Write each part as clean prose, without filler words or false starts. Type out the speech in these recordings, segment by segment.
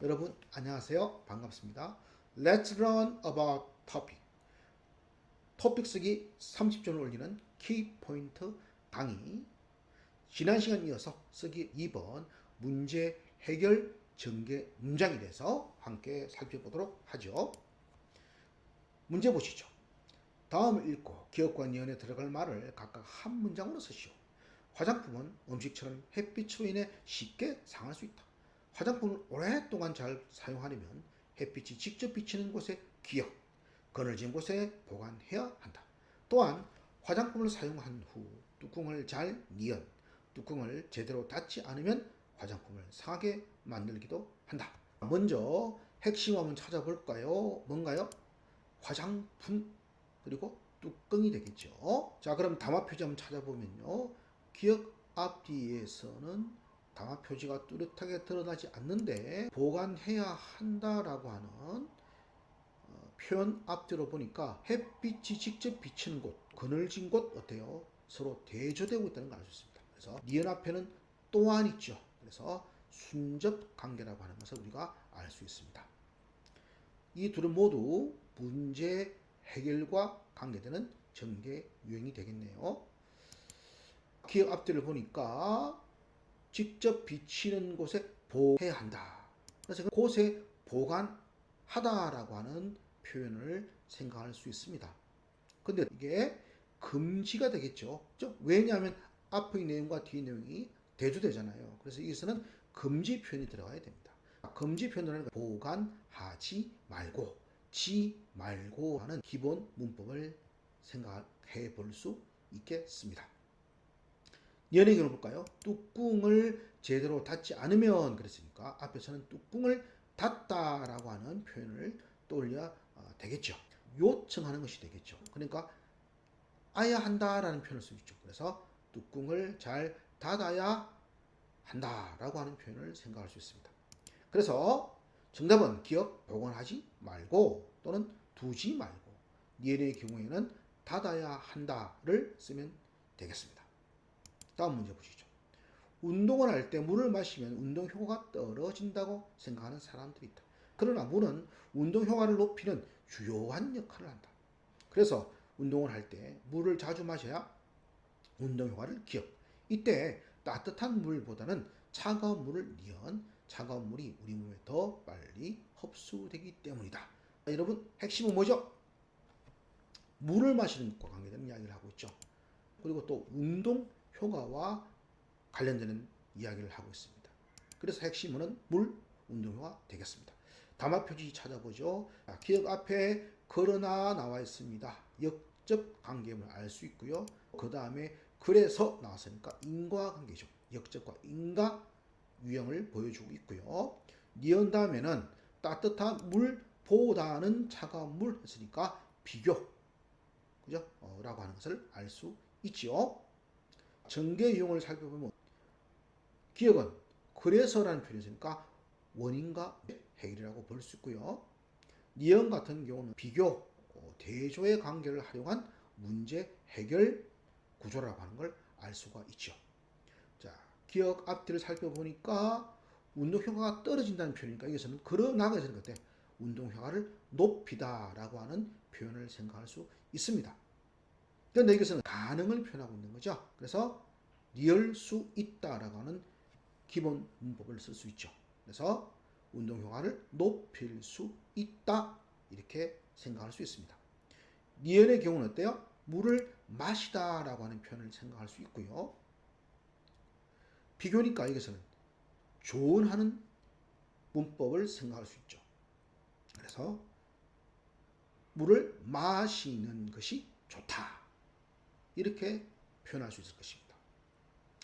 여러분 안녕하세요. 반갑습니다. Let's learn about topic. 토픽 쓰기 30점을 올리는 키포인트 강의. 지난 시간 이어서 쓰기 2번 문제 해결 전개 문장에 대해서 함께 살펴보도록 하죠. 문제 보시죠. 다음을 읽고 기억과 니은에 들어갈 말을 각각 한 문장으로 쓰시오. 화장품은 음식처럼 햇빛으로 인해 쉽게 상할 수 있다. 화장품을 오랫동안 잘 사용하려면 햇빛이 직접 비치는 곳에 기억, 그늘진 곳에 보관해야 한다. 또한 화장품을 사용한 후 뚜껑을 잘 니은, 뚜껑을 제대로 닫지 않으면 화장품을 상하게 만들기도 한다. 먼저 핵심 한번 찾아볼까요? 뭔가요? 화장품 그리고 뚜껑이 되겠죠. 자, 그럼 담화 표지 한번 찾아보면요. 기억 앞뒤에서는 담화 표지가 뚜렷하게 드러나지 않는데 보관해야 한다라고 하는 표현 앞뒤로 보니까 햇빛이 직접 비치는 곳, 그늘진 곳 어때요? 서로 대조되고 있다는 걸 알 수 있습니다. 그래서 니은 앞에는 또한 있죠. 그래서 순접 관계라고 하는 것을 우리가 알 수 있습니다. 이 둘은 모두 문제 해결과 관계되는 전개 유형이 되겠네요. 기억 앞뒤를 보니까 직접 비치는 곳에 보해야 한다. 그래서 그곳에 보관하다라고 하는 표현을 생각할 수 있습니다. 근데 이게 금지가 되겠죠. 왜냐하면 앞의 내용과 뒤 내용이 대조되잖아요. 그래서 여기서는 금지 표현이 들어가야 됩니다. 금지 표현을 보관하지 말고, 지 말고 하는 기본 문법을 생각해 볼 수 있겠습니다. 연의 경우 볼까요? 뚜껑을 제대로 닫지 않으면 그랬으니까 앞에서는 뚜껑을 닫다라고 하는 표현을 떠올려 되겠죠. 요청하는 것이 되겠죠. 그러니까 아야 한다라는 표현을 쓸 수 있죠. 그래서 뚜껑을 잘 닫아야 한다라고 하는 표현을 생각할 수 있습니다. 그래서 정답은 기억 보관하지 말고 또는 두지 말고 니은의 경우에는 닫아야 한다를 쓰면 되겠습니다. 다음 문제 보시죠. 운동을 할 때 물을 마시면 운동 효과가 떨어진다고 생각하는 사람들이 있다. 그러나 물은 운동 효과를 높이는 주요한 역할을 한다. 그래서 운동을 할 때 물을 자주 마셔야 운동 효과를 기억. 이때 따뜻한 물보다는 차가운 물을 니은 차가운 물이 우리 몸에 더 빨리 흡수되기 때문이다. 여러분 핵심은 뭐죠? 물을 마시는 것과 관계되는 이야기를 하고 있죠. 그리고 또 운동 효과와 관련되는 이야기를 하고 있습니다. 그래서 핵심은 물, 운동효과 되겠습니다. 담화 표지 찾아보죠. 기억 앞에 그러나 나와 있습니다. 역적 관계임을 알 수 있고요. 그 다음에 그래서 나왔으니까 인과관계죠. 역적과 인과 유형을 보여주고 있고요. 니은 다음에는 따뜻한 물보다는 차가운 물 했으니까 비교, 그죠? 라고 하는 것을 알 수 있죠. 전개 유형을 살펴보면 기억은 그래서라는 표현이 있으니까 원인과 해결이라고 볼 수 있고요. 니은 같은 경우는 비교, 대조의 관계를 활용한 문제 해결 구조라고 하는 걸 알 수가 있죠. 자, 기억 앞뒤를 살펴보니까 운동 효과가 떨어진다는 표현이니까 여기서는 그러나가 되는 것 같아. 운동 효과를 높이다라고 하는 표현을 생각할 수 있습니다. 그런데 여기서는 가능을 표현하고 있는 거죠. 그래서 리얼 수 있다라고 하는 기본 문법을 쓸 수 있죠. 그래서 운동 효과를 높일 수 있다 이렇게 생각할 수 있습니다. 니은의 경우는 어때요? 물을 마시다라고 하는 표현을 생각할 수 있고요. 비교니까 여기서는 조언하는 문법을 생각할 수 있죠. 그래서 물을 마시는 것이 좋다 이렇게 표현할 수 있을 것입니다.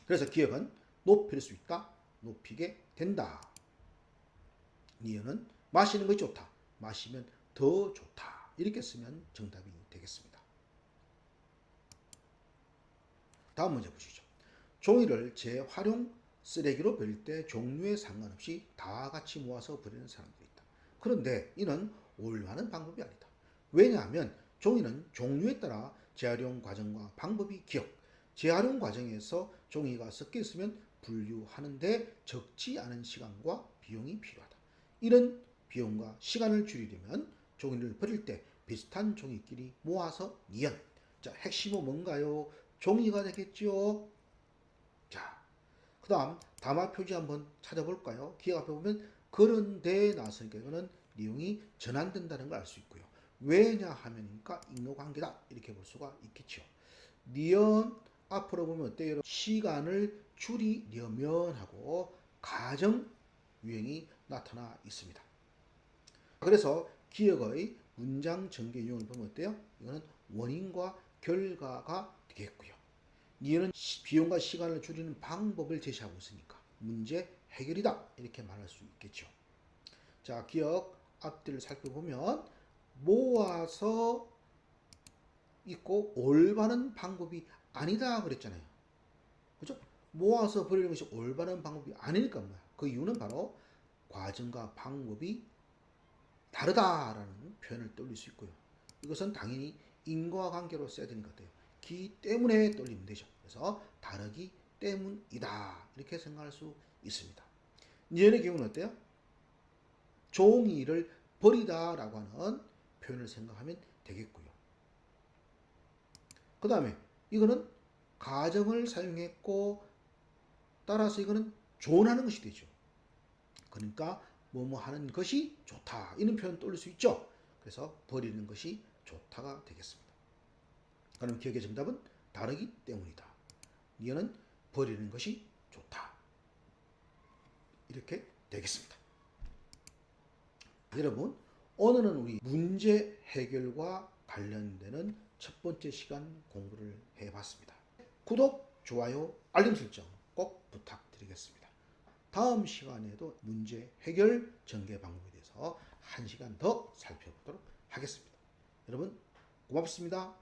그래서 기억은 높일 수 있다, 높이게 된다. 니은은 마시는 것이 좋다, 마시면 더 좋다. 이렇게 쓰면 정답이 되겠습니다. 다음 문제 보시죠. 종이를 재활용 쓰레기로 버릴 때 종류에 상관없이 다 같이 모아서 버리는 사람들이 있다. 그런데 이는 올바른 방법이 아니다. 왜냐하면 종이는 종류에 따라 재활용 과정과 방법이 기억, 재활용 과정에서 종이가 섞여 있으면 분류하는데 적지 않은 시간과 비용이 필요하다. 이런 비용과 시간을 줄이려면 종이를 버릴 때 비슷한 종이끼리 모아서 니은. 자, 핵심은 뭔가요? 종이가 되겠죠. 자, 그 다음 담화 표지 한번 찾아볼까요? 기억 앞에 보면 그런 데에 나서니까 이거는 내용이 전환된다는 걸 알 수 있고요. 왜냐 하면이니까 인과관계다 이렇게 볼 수가 있겠죠. 니은 앞으로 보면 어때요? 시간을 줄이려면 하고 가정 유형이 나타나 있습니다. 그래서 기억의 문장 전개 유형을 보면 어때요? 이거는 원인과 결과가 되겠고요. 니은은 비용과 시간을 줄이는 방법을 제시하고 있으니까 문제 해결이다 이렇게 말할 수 있겠죠. 자, 기억 앞뒤를 살펴보면 모아서 있고 올바른 방법이 아니다 그랬잖아요. 그죠? 모아서 버리는 것이 올바른 방법이 아니니까 뭐야. 그 이유는 바로 과정과 방법이 다르다라는 표현을 떠올릴 수 있고요. 이것은 당연히 인과관계로 써야 되는 것 같아요. 기 때문에 떠올리면 되죠. 그래서 다르기 때문이다 이렇게 생각할 수 있습니다. 니은의 경우는 어때요? 종이를 버리다라고 하는 표현을 생각하면 되겠고요. 그 다음에 이거는 가정을 사용했고 따라서 이거는 조언하는 것이 되죠. 그러니까 뭐뭐 하는 것이 좋다 이런 표현 떠올릴 수 있죠. 그래서 버리는 것이 좋다가 되겠습니다. 그럼 기억의 정답은 다르기 때문이다. 니은은 버리는 것이 좋다. 이렇게 되겠습니다. 여러분, 오늘은 우리 문제 해결과 관련되는 첫 번째 시간 공부를 해봤습니다. 구독, 좋아요, 알림 설정 꼭 부탁드리겠습니다. 다음 시간에도 문제 해결 전개 방법에 대해서 1시간 더 살펴보도록 하겠습니다. 여러분, 고맙습니다.